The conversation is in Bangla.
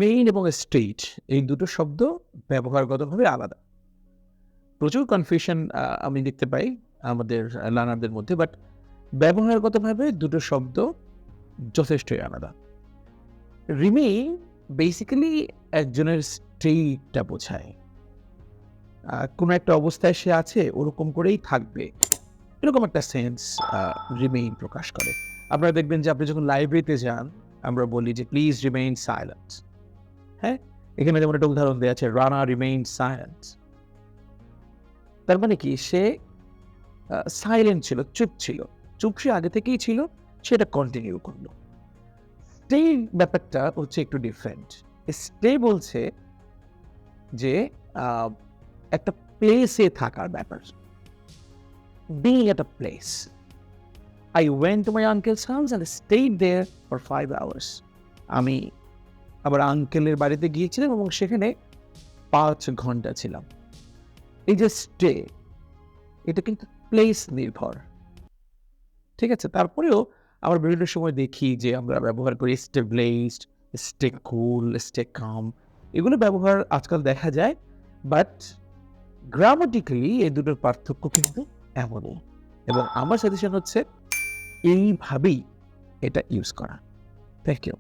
মেইন এবং স্ট্রেইট এই দুটো শব্দ ব্যবহারগতভাবে আলাদা। প্রচুর কনফিউশন আমি দেখতে পাই আমাদের লার্নারদের মধ্যে, বাট ব্যবহারগতভাবে দুটো শব্দ যথেষ্টই আলাদা। রিমেইন বেসিক্যালি একজনের স্টেটটা বোঝায়। কোনো একটা অবস্থায় সে আছে ওরকম করেই থাকবে, এরকম একটা সেন্স রিমেইন প্রকাশ করে। আপনারা দেখবেন যে আপনি যখন লাইব্রেরিতে যান, আমরা বলি যে প্লিজ রিমেইন সাইলেন্ট। হ্যাঁ, এখানে যেমন একটা উদাহরণ দেওয়া আছে, রানা রিমেইন সাইলেন্ট। তার মানে কি, সে সাইলেন্ট ছিল, চুপ ছিল। চুপ সে আগে থেকেই ছিল, সেটা কন্টিনিউ করলো। স্টে ব্যাপারটা হচ্ছে একটু ডিফারেন্ট। স্টে বলছে যে একটা প্লেসে থাকার ব্যাপার। being at a place. I went to my uncle's house and stayed there for 5 hours. আমি আবার আঙ্কেলের বাড়িতে গিয়েছিলাম এবং সেখানে 5 ঘন্টা ছিলাম। এই যে স্টে, এটা কিন্তু প্লেস নির্ভর। ঠিক আছে? তারপরেও আমরা বিভিন্ন সময় দেখি যে আমরা ব্যবহার করি স্টে ব্লেসড, স্টে কুল, স্টে কাম। এগুলো ব্যবহার আজকাল দেখা যায়, বাট গ্রামাটিক্যালি এই দুটোর পার্থক্য কিন্তু এমনই। এবং আমার সাজেশন হচ্ছে এইভাবেই এটা ইউজ করা। Thank you.